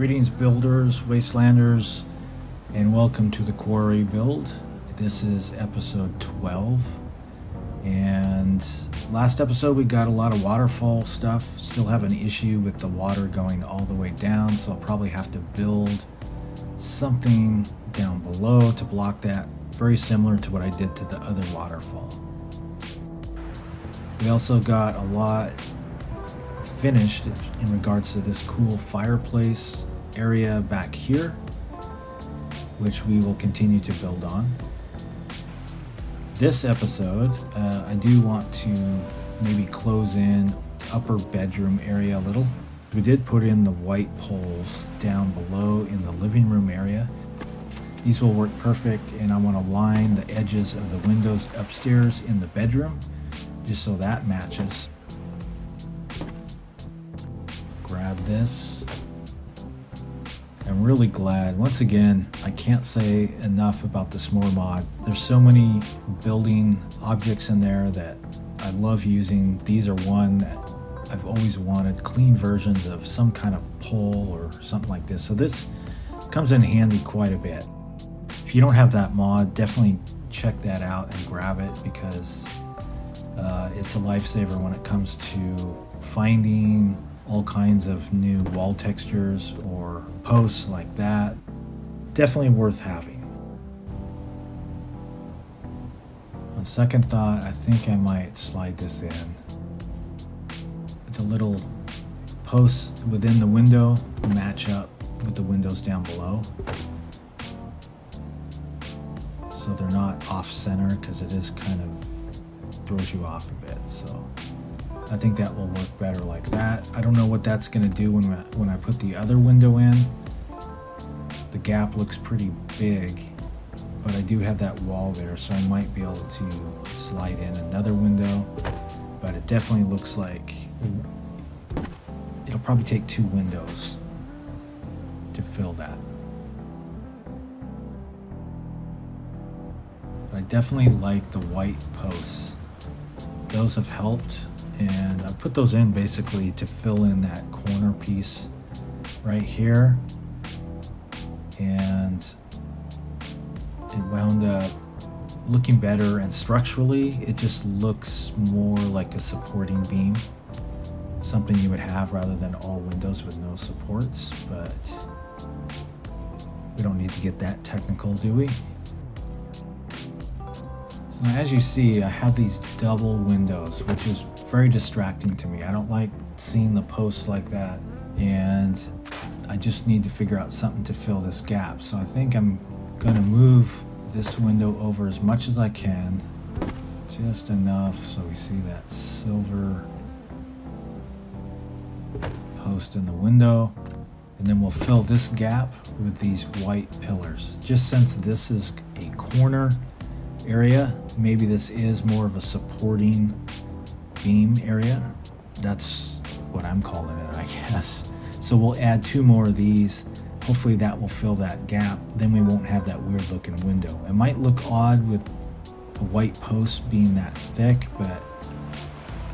Greetings builders, wastelanders, and welcome to the Quarry build. This is episode 12, and last episode we got a lot of waterfall stuff. Still have an issue with the water going all the way down, so I'll probably have to build something down below to block that, very similar to what I did to the other waterfall. We also got a lot finished in regards to this cool fireplace area back here, which we will continue to build on. This episode, I do want to maybe close in upper bedroom area a little. We did put in the white poles down below in the living room area. These will work perfect, and I want to line the edges of the windows upstairs in the bedroom just so that matches. Grab this. I'm really glad. Once again, I can't say enough about the s'more mod. There's so many building objects in there that I love using. These are one that I've always wanted, clean versions of some kind of pole or something like this. So this comes in handy quite a bit. If you don't have that mod, definitely check that out and grab it, because it's a lifesaver when it comes to finding all kinds of new wall textures or posts like that. Definitely worth having. On second thought, I think I might slide this in. It's a little post within the window, match up with the windows down below, so they're not off center, because it is kind of throws you off a bit. So I think that will work better like that. I don't know what that's going to do when I put the other window in. The gap looks pretty big, but I do have that wall there, so I might be able to slide in another window. But it definitely looks like it'll probably take 2 windows to fill that. But I definitely like the white posts. Those have helped. And I put those in basically to fill in that corner piece right here, and it wound up looking better, and structurally it just looks more like a supporting beam, something you would have rather than all windows with no supports. But we don't need to get that technical, do we? So as you see, I have these double windows, which is very distracting to me. I don't like seeing the posts like that, and I just need to figure out something to fill this gap. So I think I'm going to move this window over as much as I can, just enough so we see that silver post in the window, and then we'll fill this gap with these white pillars. Just since this is a corner area, maybe this is more of a supporting beam area. That's what I'm calling it, I guess. So we'll add 2 more of these. Hopefully that will fill that gap. Then we won't have that weird looking window. It might look odd with the white post being that thick, but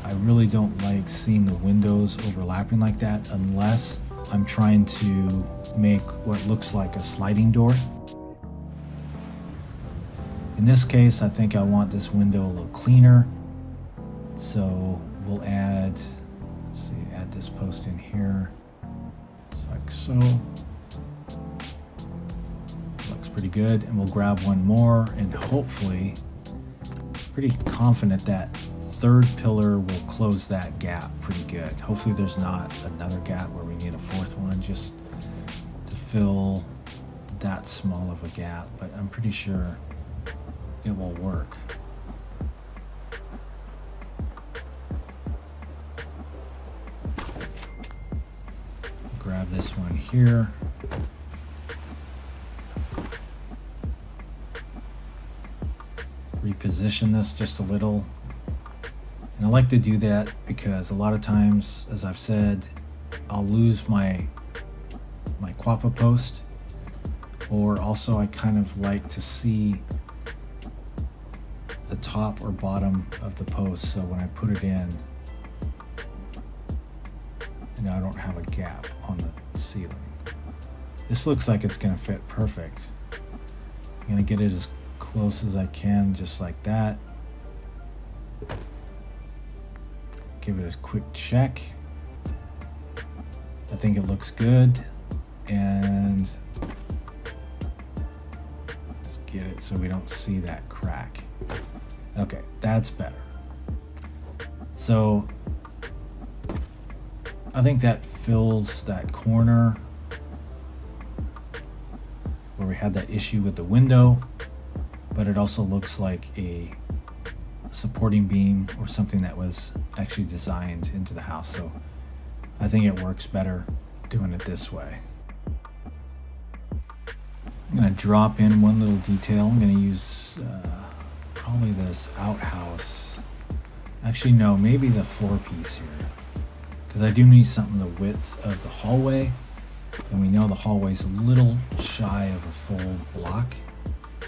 I really don't like seeing the windows overlapping like that unless I'm trying to make what looks like a sliding door. In this case, I think I want this window a little cleaner. So we'll add, let's see, add this post in here, just like so. Looks pretty good, and we'll grab one more, and hopefully, pretty confident that 3rd pillar will close that gap pretty good. Hopefully there's not another gap where we need a 4th one just to fill that small of a gap, but I'm pretty sure it will work. Grab this one here. Reposition this just a little. And I like to do that because a lot of times, as I've said, I'll lose my quappa post, or also I kind of like to see the top or bottom of the post, so when I put it in, and I don't have a gap on the ceiling. This looks like it's gonna fit perfect. I'm gonna get it as close as I can, just like that. Give it a quick check. I think it looks good, and let's get it so we don't see that crack. Okay, that's better. So I think that fills that corner where we had that issue with the window, but it also looks like a supporting beam or something that was actually designed into the house. So I think it works better doing it this way. I'm going to drop in one little detail. I'm going to use probably this outhouse. Actually, no, maybe the floor piece here, because I do need something the width of the hallway, and we know the hallway is a little shy of a full block.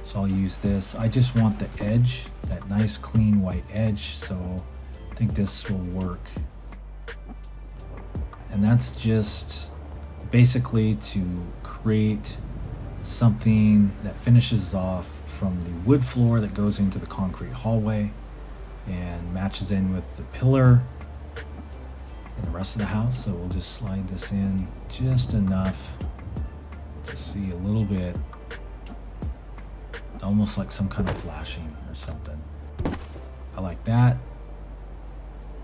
So I'll use this. I just want the edge, that nice clean white edge, so I think this will work. And that's just basically to create something that finishes off from the wood floor that goes into the concrete hallway and matches in with the pillar and the rest of the house. So we'll just slide this in just enough to see a little bit, almost like some kind of flashing or something. I like that.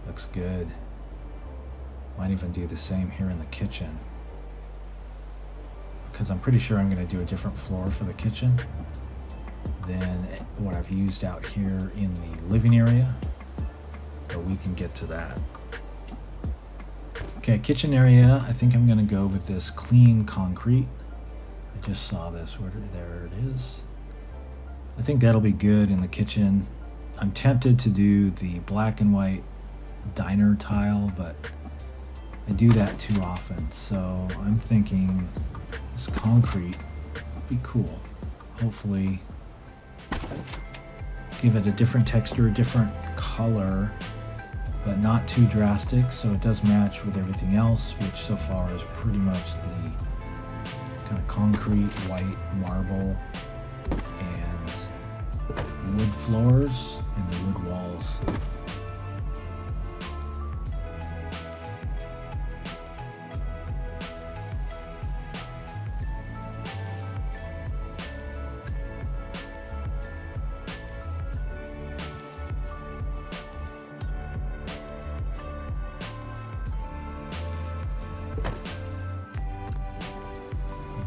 Looks good. Might even do the same here in the kitchen, because I'm pretty sure I'm going to do a different floor for the kitchen than what I've used out here in the living area, but we can get to that. Okay, kitchen area, I think I'm going to go with this clean concrete. I just saw this, there it is. I think that'll be good in the kitchen. I'm tempted to do the black and white diner tile, but I do that too often, so I'm thinking this concrete would be cool. Hopefully give it a different texture, a different color, but not too drastic, so it does match with everything else, which so far is pretty much the kind of concrete, white, marble, and wood floors and the wood walls.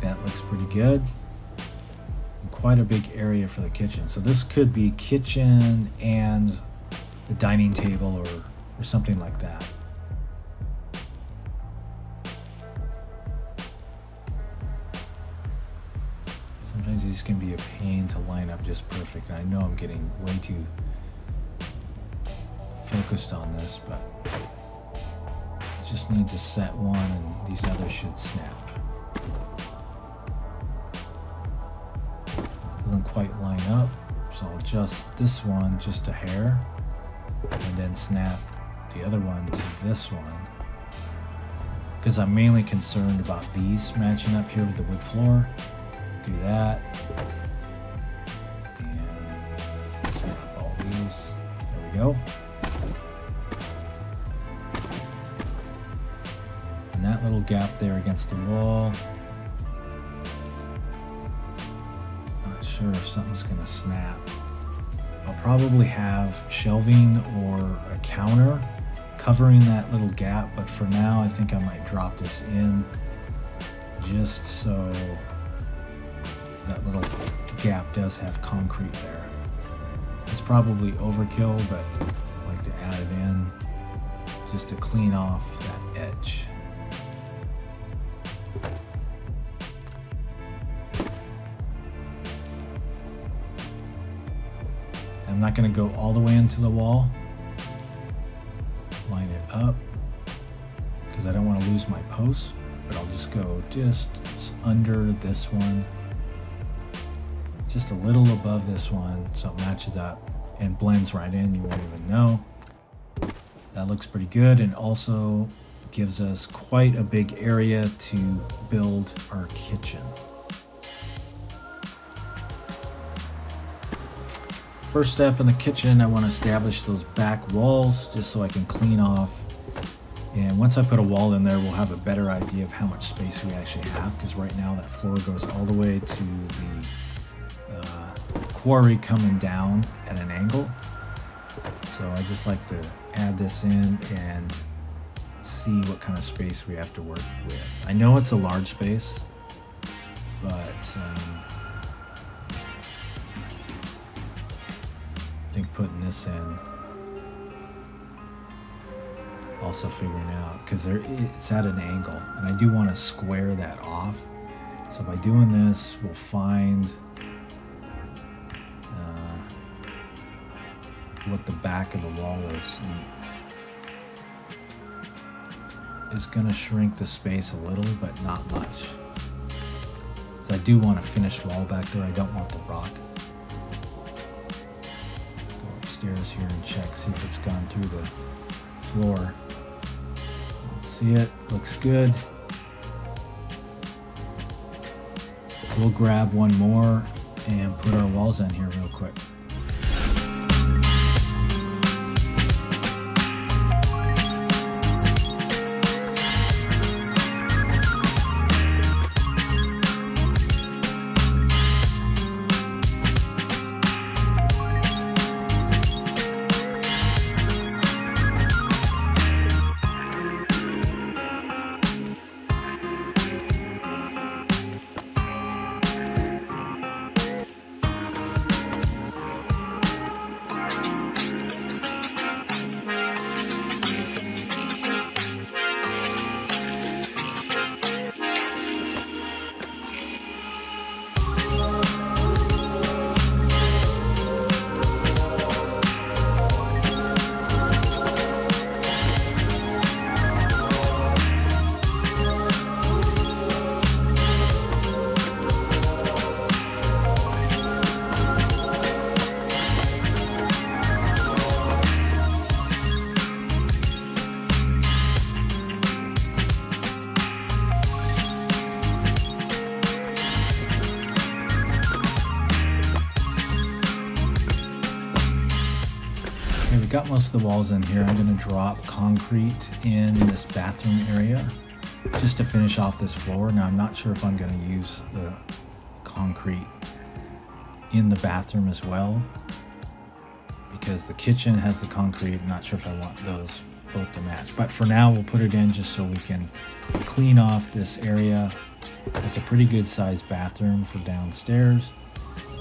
That looks pretty good. And quite a big area for the kitchen. So this could be kitchen and the dining table or something like that. Sometimes these can be a pain to line up just perfect. And I know I'm getting way too focused on this, but I just need to set one and these others should snap. Doesn't quite line up, so I'll adjust this one just a hair and then snap the other one to this one, because I'm mainly concerned about these matching up here with the wood floor. Do that and snap all these. There we go. And that little gap there against the wall, sure if something's gonna snap. I'll probably have shelving or a counter covering that little gap, but for now I think I might drop this in just so that little gap does have concrete there. It's probably overkill, but I like to add it in just to clean off that edge. I'm not going to go all the way into the wall. Line it up because I don't want to lose my posts, but I'll just go just under this one, just a little above this one, so it matches up and blends right in. You won't even know. That looks pretty good. And also gives us quite a big area to build our kitchen. First step in the kitchen, I want to establish those back walls just so I can clean off. And once I put a wall in there, we'll have a better idea of how much space we actually have, because right now that floor goes all the way to the quarry coming down at an angle. So I just like to add this in and see what kind of space we have to work with. I know it's a large space, but I think putting this in, also figuring out, because it's at an angle and I do want to square that off. So by doing this, we'll find what the back of the wall is. And it's going to shrink the space a little, but not much. So I do want a finished wall back there. I don't want the rock. Go upstairs here and check, see if it's gone through the floor. See it, looks good. We'll grab one more and put our walls in here real quick. Got most of the walls in here. I'm going to drop concrete in this bathroom area just to finish off this floor. Now I'm not sure if I'm going to use the concrete in the bathroom as well, because the kitchen has the concrete. I'm not sure if I want those both to match, but for now we'll put it in just so we can clean off this area. It's a pretty good sized bathroom for downstairs,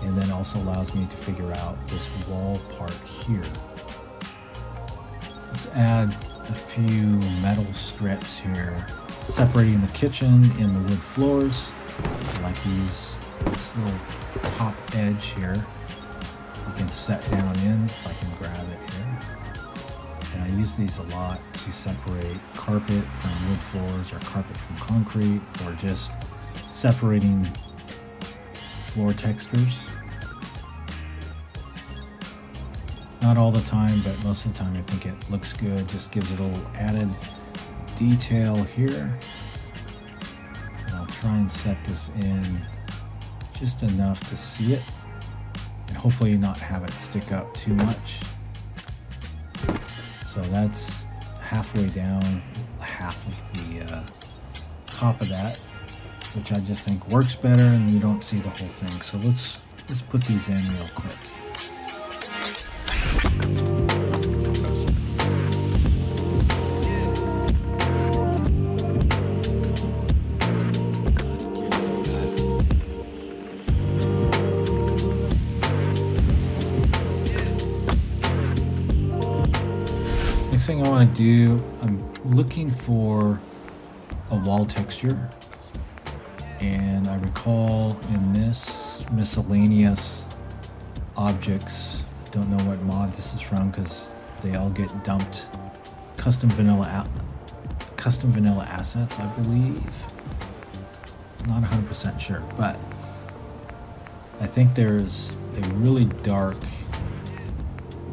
and then also allows me to figure out this wall part here. Let's add a few metal strips here, separating the kitchen and the wood floors. I like this little top edge here. You can set down in, if I can grab it here. And I use these a lot to separate carpet from wood floors or carpet from concrete, or just separating floor textures. Not all the time, but most of the time I think it looks good. Just gives it a little added detail here. And I'll try and set this in just enough to see it, and hopefully not have it stick up too much. So that's halfway down, half of the top of that, which I just think works better, and you don't see the whole thing. So let's put these in real quick. Next thing I want to do, I'm looking for a wall texture, and I recall in this miscellaneous objects, don't know what mod this is from because they all get dumped, custom vanilla assets, I believe. Not 100% sure, but I think there's a really dark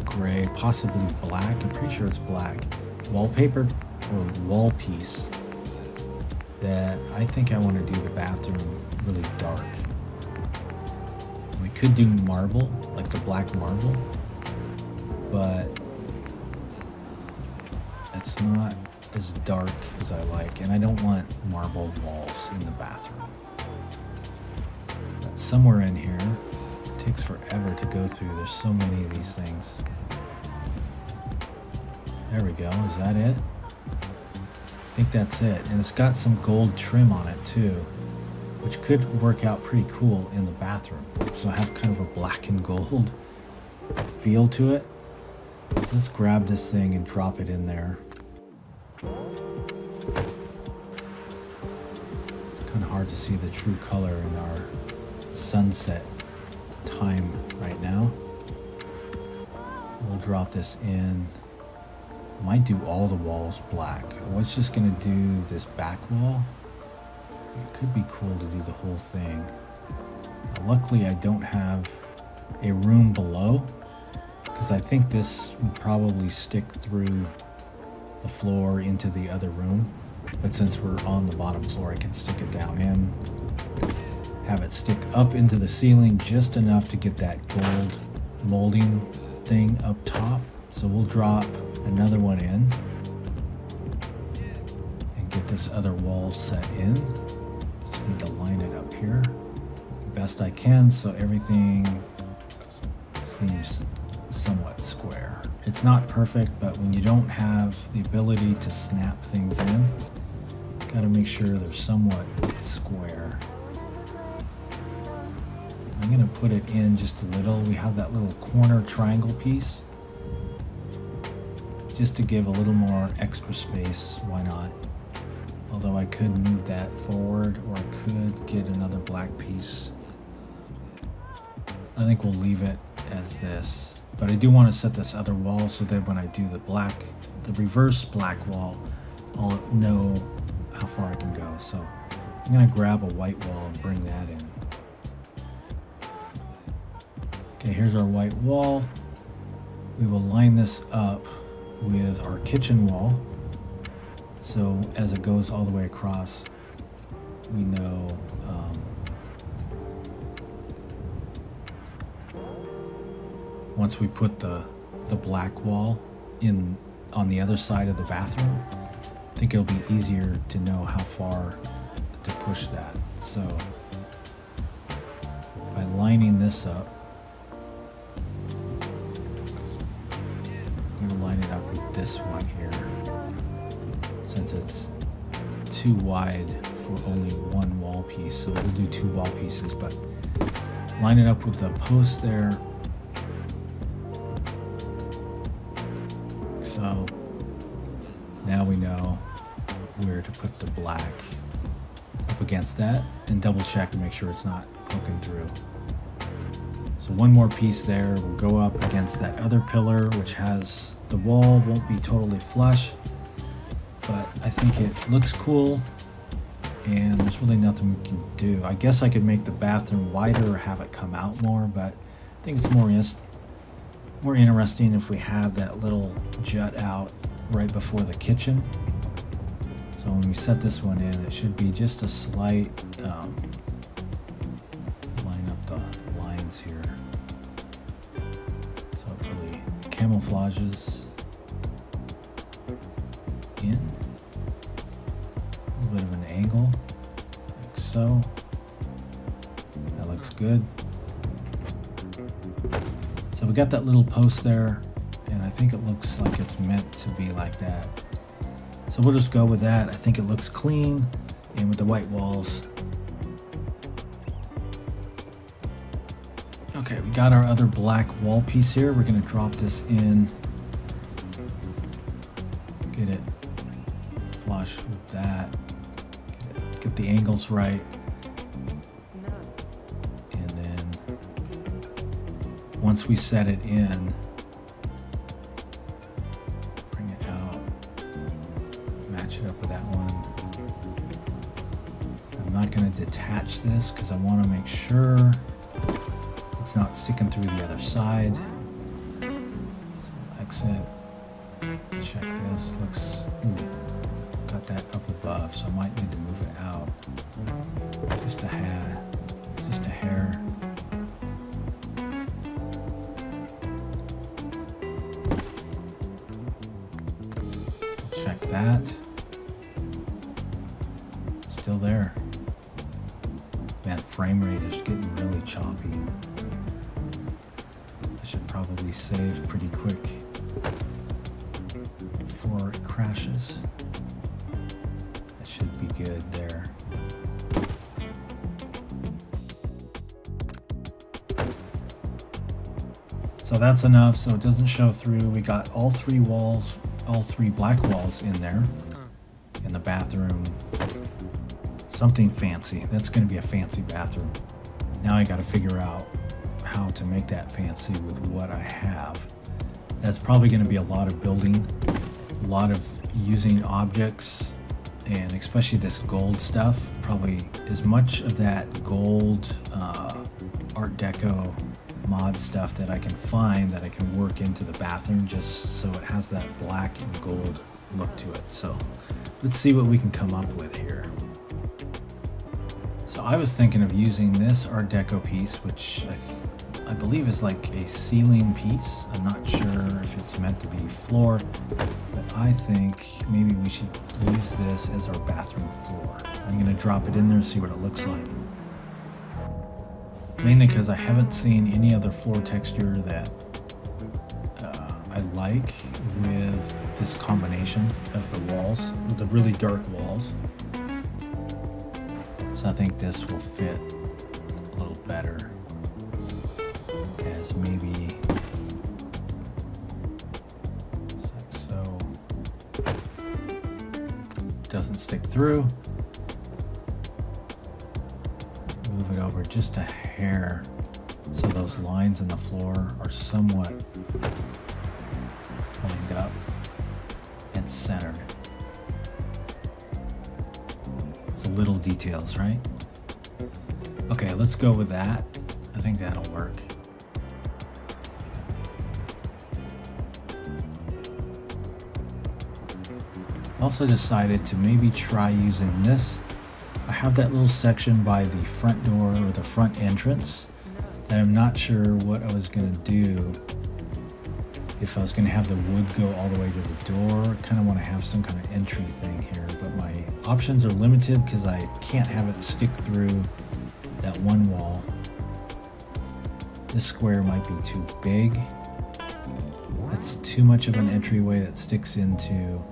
gray, possibly black, I'm pretty sure it's black, wallpaper or wall piece that I think I want to do the bathroom really dark. We could do marble, like the black marble, but it's not as dark as I like, and I don't want marble walls in the bathroom. But somewhere in here, it takes forever to go through. There's so many of these things. There we go. Is that it? I think that's it. And it's got some gold trim on it too, which could work out pretty cool in the bathroom. So I have kind of a black and gold feel to it. So let's grab this thing and drop it in there. It's kind of hard to see the true color in our sunset time right now. We'll drop this in. I might do all the walls black. I was just gonna do this back wall. It could be cool to do the whole thing. Now, luckily I don't have a room below, because I think this would probably stick through the floor into the other room. But since we're on the bottom floor, I can stick it down in, have it stick up into the ceiling just enough to get that gold molding thing up top. So we'll drop another one in and get this other wall set in. Just need to line it up here the best I can so everything seems somewhat square. It's not perfect, but when you don't have the ability to snap things in, you gotta make sure they're somewhat square. I'm gonna put it in just a little. We have that little corner triangle piece, just to give a little more extra space. Why not? Although I could move that forward, or I could get another black piece. I think we'll leave it as this, but I do want to set this other wall so that when I do the reverse black wall, I'll know how far I can go. So I'm gonna grab a white wall and bring that in. Okay, here's our white wall. We will line this up with our kitchen wall, so as it goes all the way across, we know once we put the black wall in on the other side of the bathroom, I think it'll be easier to know how far to push that. So by lining this up, I'm going to line it up with this one here, since it's too wide for only one wall piece. So we'll do two wall pieces, but line it up with the post there. So now we know where to put the black up against that, and double check to make sure it's not poking through. So one more piece there will go up against that other pillar, which has the wall, won't be totally flush, but I think it looks cool, and there's really nothing we can do. I guess I could make the bathroom wider or have it come out more, but I think it's more interesting if we have that little jut out right before the kitchen. So when we set this one in, it should be just a slight line up the lines here, so it really camouflages in a little bit of an angle, like so. That looks good. So we got that little post there, and I think it looks like it's meant to be like that. So we'll just go with that. I think it looks clean, and with the white walls. Okay, we got our other black wall piece here. We're gonna drop this in, get it flush with that, get the angles right. Once we set it in, bring it out, match it up with that one. I'm not going to detach this because I want to make sure it's not sticking through the other side. So exit, Check this. Looks, ooh, got that up above, so I might need to move it out. Just a hair. Just a hair. Check that. Still there. Man, frame rate is getting really choppy. I should probably save pretty quick before it crashes. That should be good there. So that's enough, so it doesn't show through. We got all three walls, all three black walls in there. In the bathroom. Something fancy. That's going to be a fancy bathroom. Now I got to figure out how to make that fancy with what I have. That's probably going to be a lot of building, a lot of using objects, and especially this gold stuff. Probably as much of that gold Art Deco mod stuff that I can find that I can work into the bathroom just so it has that black and gold look to it. So let's see what we can come up with here. So I was thinking of using this Art Deco piece, which I believe is like a ceiling piece. I'm not sure if it's meant to be floor, but I think maybe we should use this as our bathroom floor. I'm going to drop it in there and see what it looks like. Mainly because I haven't seen any other floor texture that I like with this combination of the walls, with the really dark walls. So I think this will fit a little better as maybe like so. Doesn't stick through. Move it over just a hair so those lines in the floor are somewhat lined up and centered. It's the little details, right? Okay, let's go with that. I think that'll work. Also decided to maybe try using this. I have that little section by the front door or the front entrance that I'm not sure what I was going to do. If I was going to have the wood go all the way to the door, kind of want to have some kind of entry thing here, but my options are limited because I can't have it stick through that one wall. This square might be too big. That's too much of an entryway that sticks into.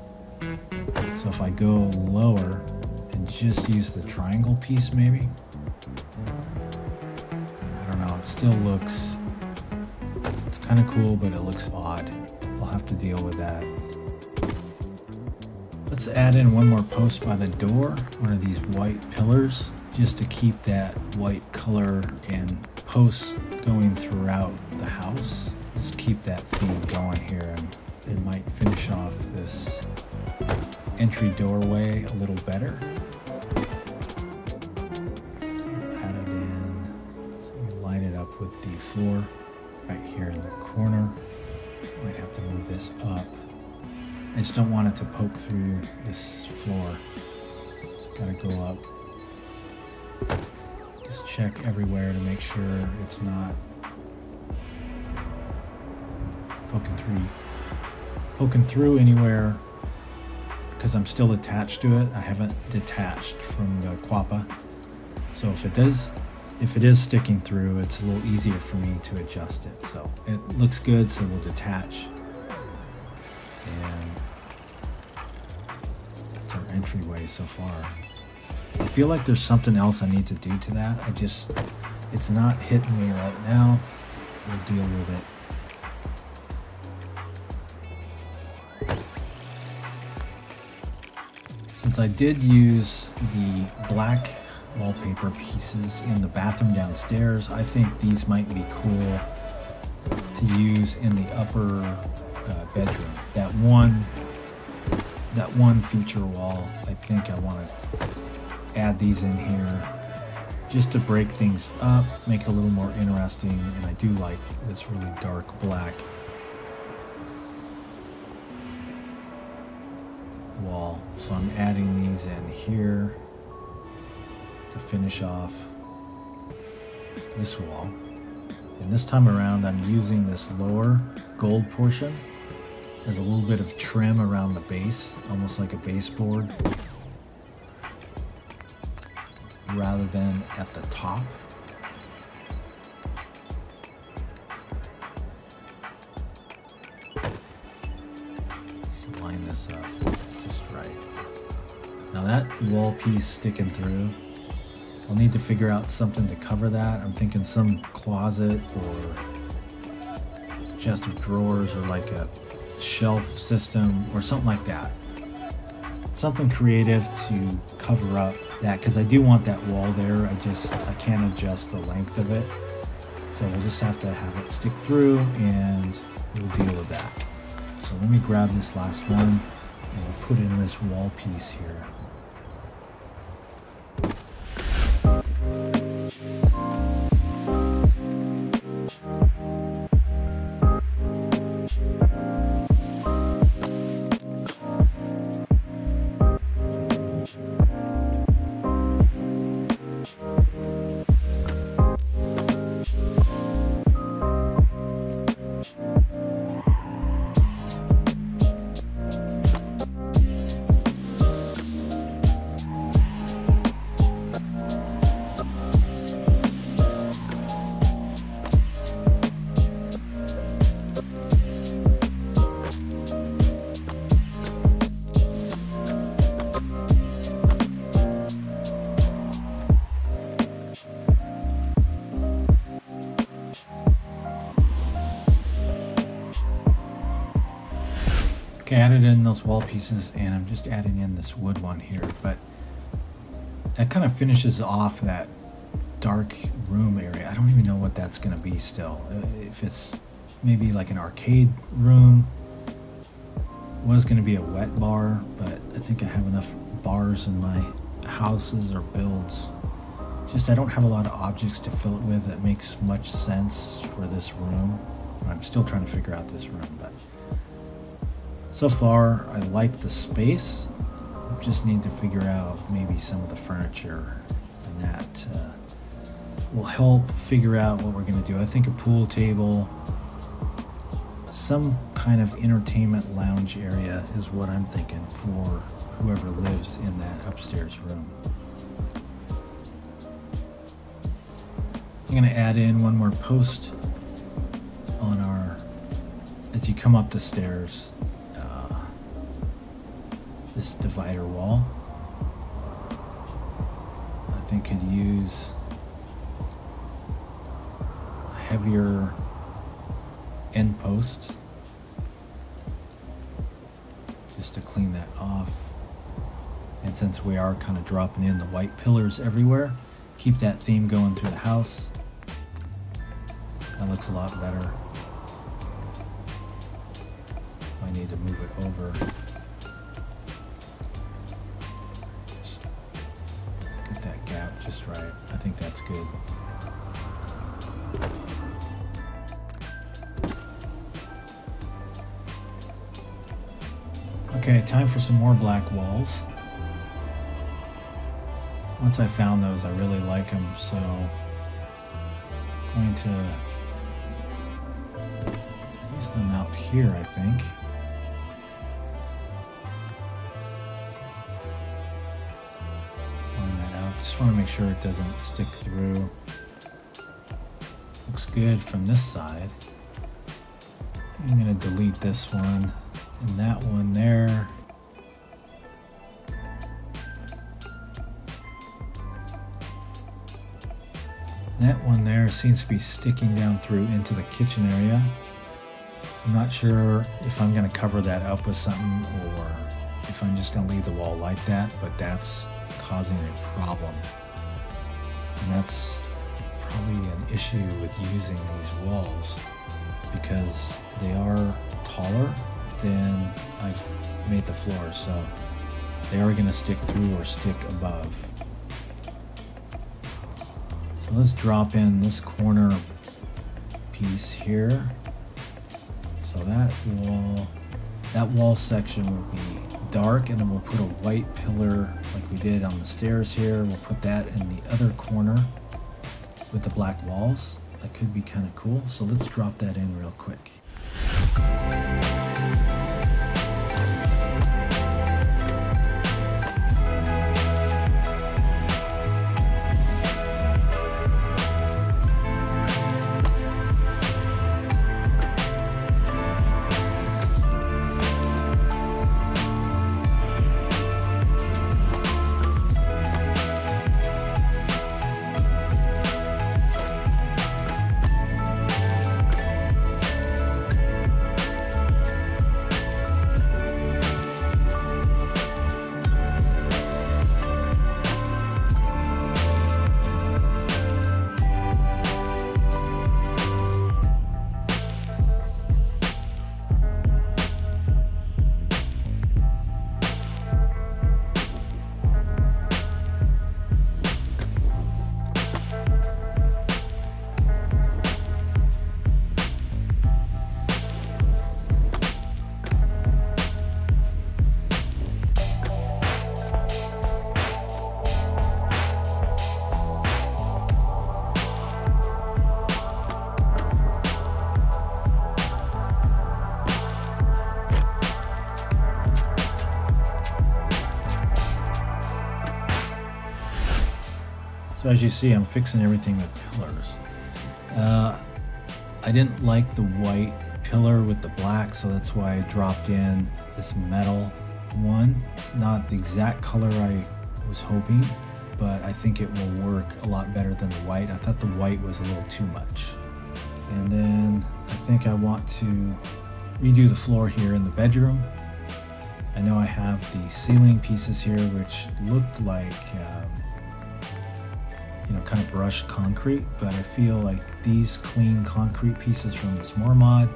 So if I go lower and just use the triangle piece maybe. I don't know, it still looks, it's kind of cool, but it looks odd. I'll have to deal with that. Let's add in one more post by the door, one of these white pillars, just to keep that white color and posts going throughout the house. Just keep that theme going here, and it might finish off this entry doorway a little better. So we add it in, so we line it up with the floor right here in the corner. Might have to move this up. I just don't want it to poke through this floor. So gotta go up. Just check everywhere to make sure it's not poking through anywhere, because I'm still attached to it. I haven't detached from the quappa. So if it is sticking through, it's a little easier for me to adjust it. So it looks good, so we'll detach. And that's our entryway so far. I feel like there's something else I need to do to that. It's not hitting me right now. We'll deal with it. Since I did use the black wallpaper pieces in the bathroom downstairs, I think these might be cool to use in the upper bedroom. That one feature wall, I think I want to add these in here just to break things up, make it a little more interesting, and I do like this really dark black. wall. So I'm adding these in here to finish off this wall. And this time around I'm using this lower gold portion as a little bit of trim around the base, almost like a baseboard, rather than at the top. Just line this up just right. Now that wall piece sticking through, I'll need to figure out something to cover that. I'm thinking some closet or chest of drawers or like a shelf system or something like that. Something creative to cover up that, because I do want that wall there. I can't adjust the length of it. So we'll just have to have it stick through and we'll deal with that. So let me grab this last one and we'll put in this wall piece here. Okay, I added in those wall pieces and I'm just adding in this wood one here, but that kind of finishes off that dark room area. I don't even know what that's going to be still. If it's maybe like an arcade room, was going to be a wet bar, but I think I have enough bars in my houses or builds. Just I don't have a lot of objects to fill it with that makes much sense for this room. I'm still trying to figure out this room, but so far I like the space. Just need to figure out maybe some of the furniture, and that will help figure out what we're going to do. I think a pool table, some kind of entertainment lounge area is what I'm thinking for whoever lives in that upstairs room. I'm going to add in one more post on our, as you come up the stairs, this divider wall. I think could use a heavier end post just to clean that off. And since we are kind of dropping in the white pillars everywhere, keep that theme going through the house. That looks a lot better. I need to move it over. Just get that gap just right. I think that's good. Okay, time for some more black walls. Once I found those, I really like them, so I'm going to use them out here, I think. Line that out. Just want to make sure it doesn't stick through. Looks good from this side. I'm going to delete this one and that one there. That one there seems to be sticking down through into the kitchen area. I'm not sure if I'm going to cover that up with something or if I'm just going to leave the wall like that, but that's causing a problem. And that's probably an issue with using these walls because they are taller than I've made the floor, so they are going to stick through or stick above. So let's drop in this corner piece here. So that wall section will be dark, and then we'll put a white pillar like we did on the stairs here. We'll put that in the other corner with the black walls. That could be kind of cool. So let's drop that in real quick. So as you see, I'm fixing everything with pillars. I didn't like the white pillar with the black, so that's why I dropped in this metal one. It's not the exact color I was hoping, but I think it will work a lot better than the white. I thought the white was a little too much. And then I think I want to redo the floor here in the bedroom. I know I have the ceiling pieces here, which looked like kind of brushed concrete, but I feel like these clean concrete pieces from the s'more mod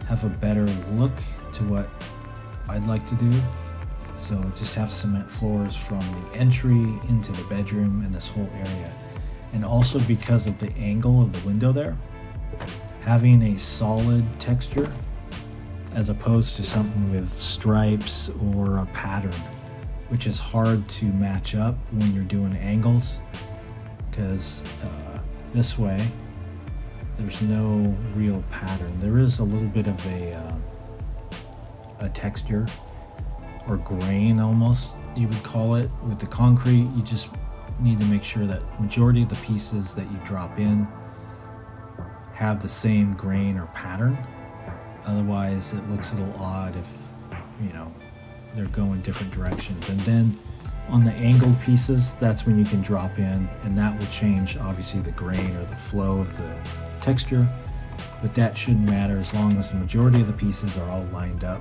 have a better look to what I'd like to do. So just have cement floors from the entry into the bedroom and this whole area. And also because of the angle of the window there, having a solid texture as opposed to something with stripes or a pattern, which is hard to match up when you're doing angles. Because this way there's no real pattern. There is a little bit of a texture or grain almost, you would call it. With the concrete, you just need to make sure that majority of the pieces that you drop in have the same grain or pattern. Otherwise it looks a little odd if they're going different directions. And then on the angled pieces, that's when you can drop in, and that will change obviously the grain or the flow of the texture, but that shouldn't matter as long as the majority of the pieces are all lined up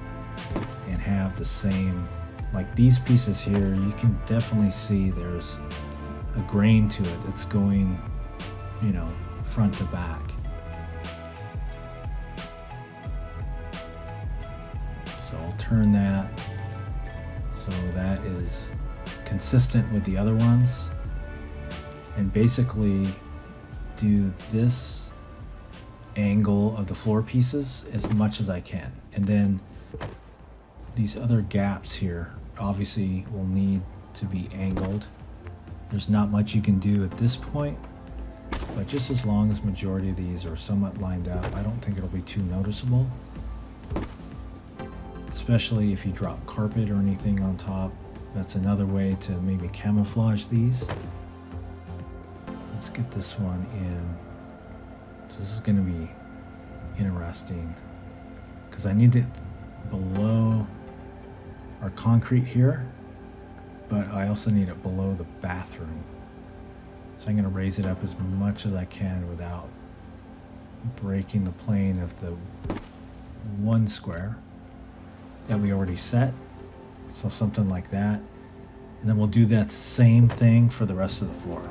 and have the same. Like these pieces here, you can definitely see there's a grain to it that's going front to back. So I'll turn that so that is consistent with the other ones, and basically do this angle of the floor pieces as much as I can. And then these other gaps here obviously will need to be angled. There's not much you can do at this point, but just as long as majority of these are somewhat lined up, I don't think it'll be too noticeable, especially if you drop carpet or anything on top. That's another way to maybe camouflage these. Let's get this one in. So this is going to be interesting because I need it below our concrete here, but I also need it below the bathroom. So I'm going to raise it up as much as I can without breaking the plane of the one square that we already set. So something like that. And then we'll do that same thing for the rest of the floor.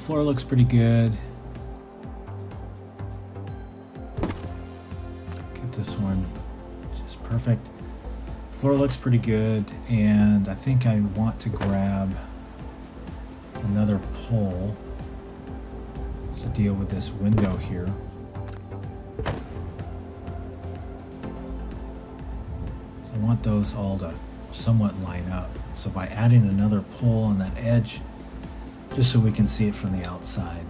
floor looks pretty good. Get this one just perfect. Floor looks pretty good, and I think I want to grab another pole to deal with this window here. So I want those all to somewhat line up. So by adding another pole on that edge, just so we can see it from the outside.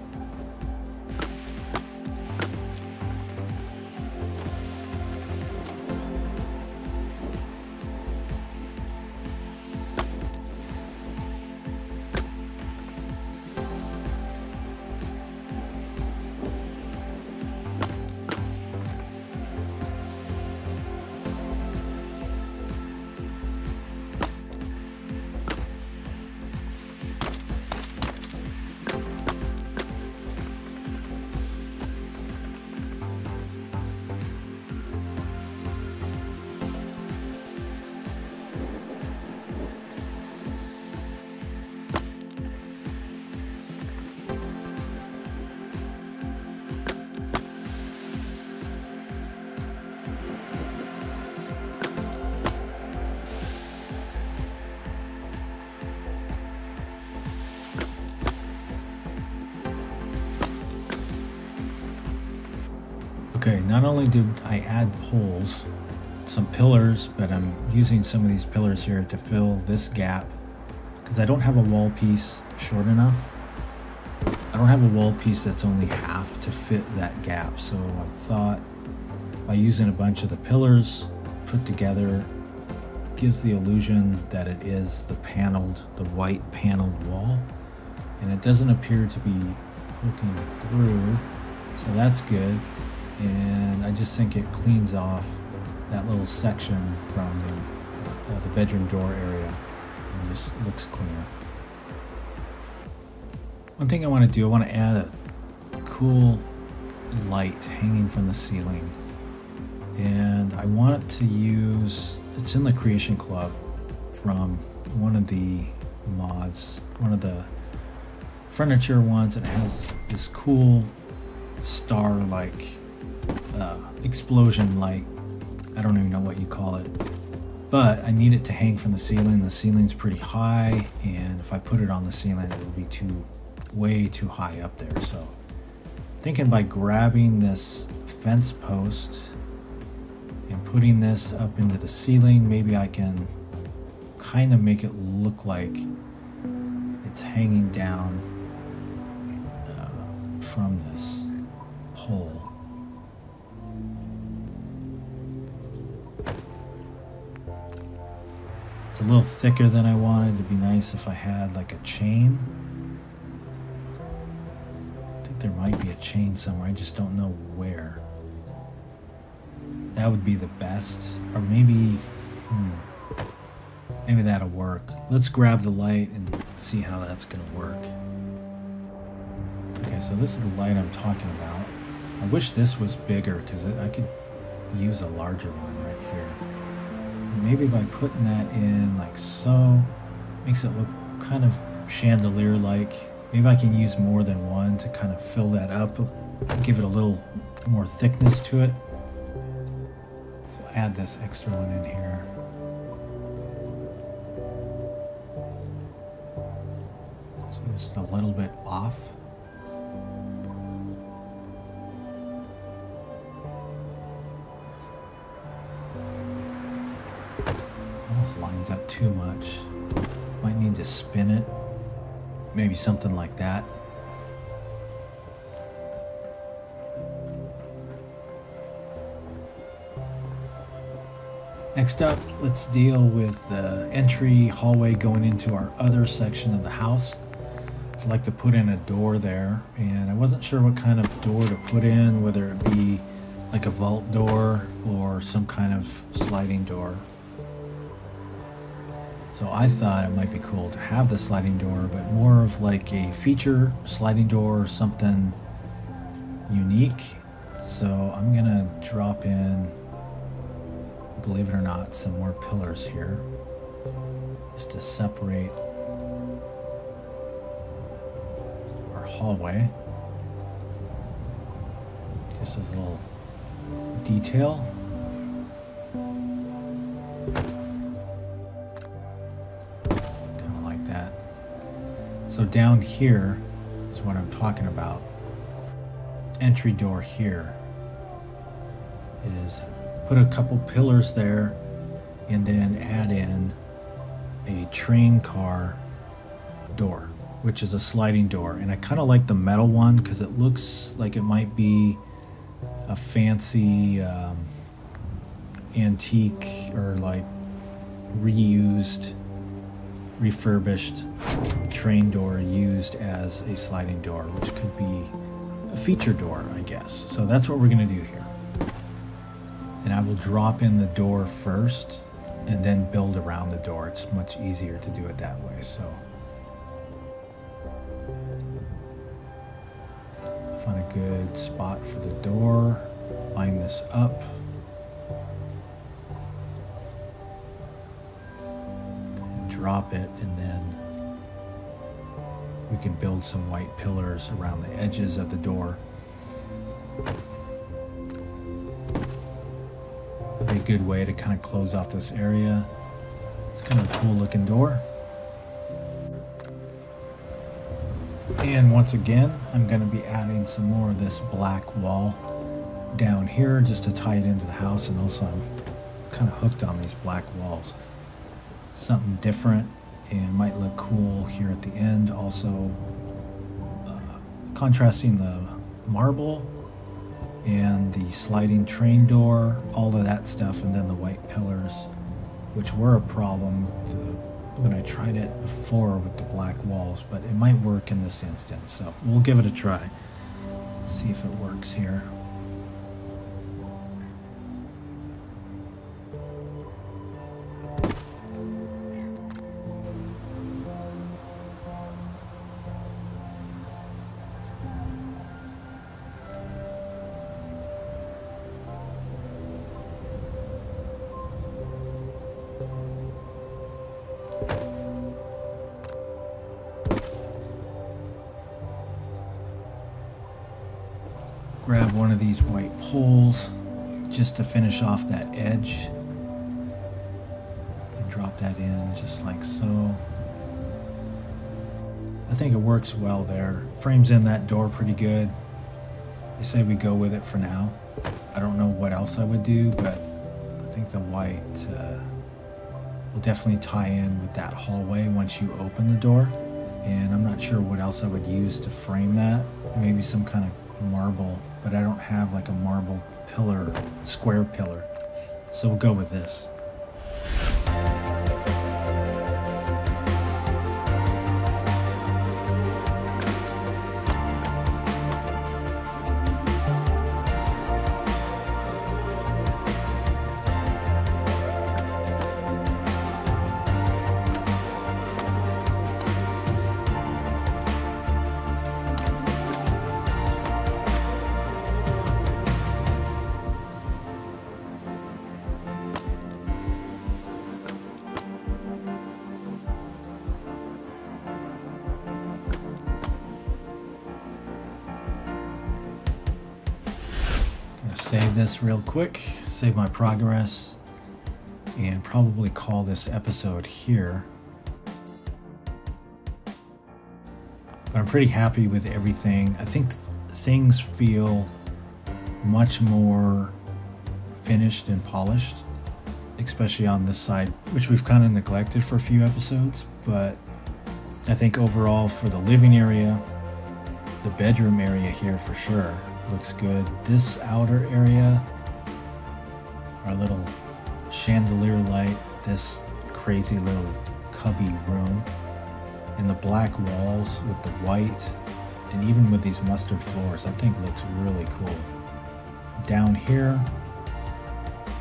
Okay, not only did I add poles, some pillars, but I'm using some of these pillars here to fill this gap because I don't have a wall piece short enough. I don't have a wall piece that's only half to fit that gap, so I thought by using a bunch of the pillars put together gives the illusion that it is the white paneled wall, and it doesn't appear to be poking through, so that's good. And I just think it cleans off that little section from the bedroom door area and just looks cleaner. One thing I want to do, I want to add a cool light hanging from the ceiling, and I want it to use, it's in the Creation Club from one of the mods, one of the furniture ones. It has this cool star-like explosion light. I don't even know what you call it, but I need it to hang from the ceiling. The ceiling's pretty high, and if I put it on the ceiling, it would be way too high up there. So thinking by grabbing this fence post and putting this up into the ceiling, maybe I can kind of make it look like it's hanging down from this pole. It's a little thicker than I wanted. It'd be nice if I had like a chain. I think there might be a chain somewhere. I just don't know where. That would be the best. Or maybe that'll work. Let's grab the light and see how that's gonna work. Okay, so this is the light I'm talking about. I wish this was bigger because I could use a larger one right here. Maybe by putting that in like so, makes it look kind of chandelier-like. Maybe I can use more than one to kind of fill that up, give it a little more thickness to it. So add this extra one in here. So just a little bit off. Almost lines up too much. Might need to spin it. Maybe something like that. Next up, let's deal with the entry hallway going into our other section of the house. I'd like to put in a door there, and I wasn't sure what kind of door to put in, whether it be like a vault door or some kind of sliding door. So I thought it might be cool to have the sliding door, but more of like a feature sliding door or something unique. So I'm gonna drop in, believe it or not, some more pillars here just to separate our hallway. Just as a little detail. Kind of like that. So down here is what I'm talking about. Entry door here is put a couple pillars there and then add in a train car door, which is a sliding door. And I kind of like the metal one because it looks like it might be a fancy antique or like reused, refurbished train door used as a sliding door, which could be a feature door, I guess. So that's what we're going to do here. And I will drop in the door first and then build around the door. It's much easier to do it that way. So find a good spot for the door, line this up. And drop it, and then we can build some white pillars around the edges of the door. That'd be a good way to kind of close off this area. It's kind of a cool looking door. And once again, I'm going to be adding some more of this black wall down here just to tie it into the house, and also I'm kind of hooked on these black walls. Something different and might look cool here at the end. Also contrasting the marble and the sliding train door, all of that stuff, and then the white pillars, which were a problem when I tried it before with the black walls, but it might work in this instance, so we'll give it a try. See if it works here. Grab one of these white poles just to finish off that edge and drop that in just like so. I think it works well there. Frames in that door pretty good. I say we go with it for now. I don't know what else I would do, but I think the white will definitely tie in with that hallway once you open the door. And I'm not sure what else I would use to frame that. Maybe some kind of marble, but I don't have like a marble pillar, square pillar. So we'll go with this. Save this real quick, save my progress, and probably call this episode here. But I'm pretty happy with everything. I think things feel much more finished and polished, especially on this side, which we've kind of neglected for a few episodes. But I think overall for the living area, the bedroom area here for sure, looks good. This outer area, our little chandelier light, this crazy little cubby room, and the black walls with the white, and even with these mustard floors, I think looks really cool. Down here,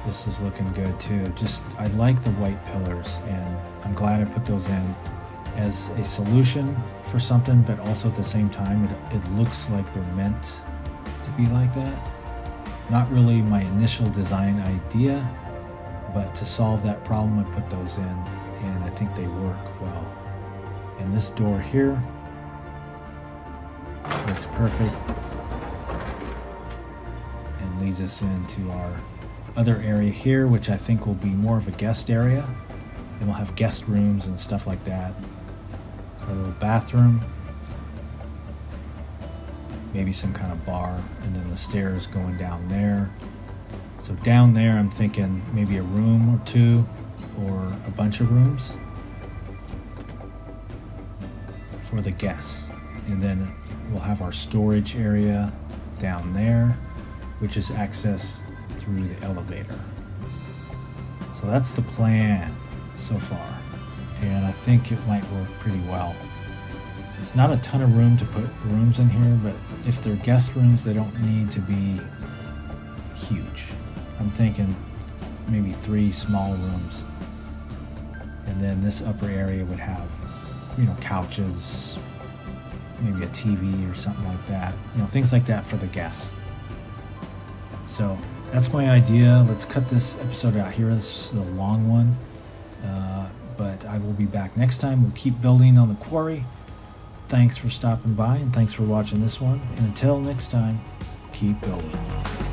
this is looking good too. Just, I like the white pillars, and I'm glad I put those in as a solution for something, but also at the same time, it looks like they're meant to be like that. Not really my initial design idea, but to solve that problem I put those in, and I think they work well. And this door here, Looks perfect. And leads us into our other area here, which I think will be more of a guest area. And we'll have guest rooms and stuff like that. A little bathroom. Maybe some kind of bar, and then the stairs going down there. So down there I'm thinking maybe a room or two, or a bunch of rooms for the guests. And then we'll have our storage area down there, which is accessed through the elevator. So that's the plan so far, and I think it might work pretty well. It's not a ton of room to put rooms in here, but if they're guest rooms, they don't need to be huge. I'm thinking maybe 3 small rooms. And then this upper area would have, you know, couches, maybe a TV or something like that. You know, things like that for the guests. So that's my idea. Let's cut this episode out here. This is a long one. But I will be back next time. We'll keep building on the quarry. Thanks for stopping by, and thanks for watching this one. And until next time, keep building.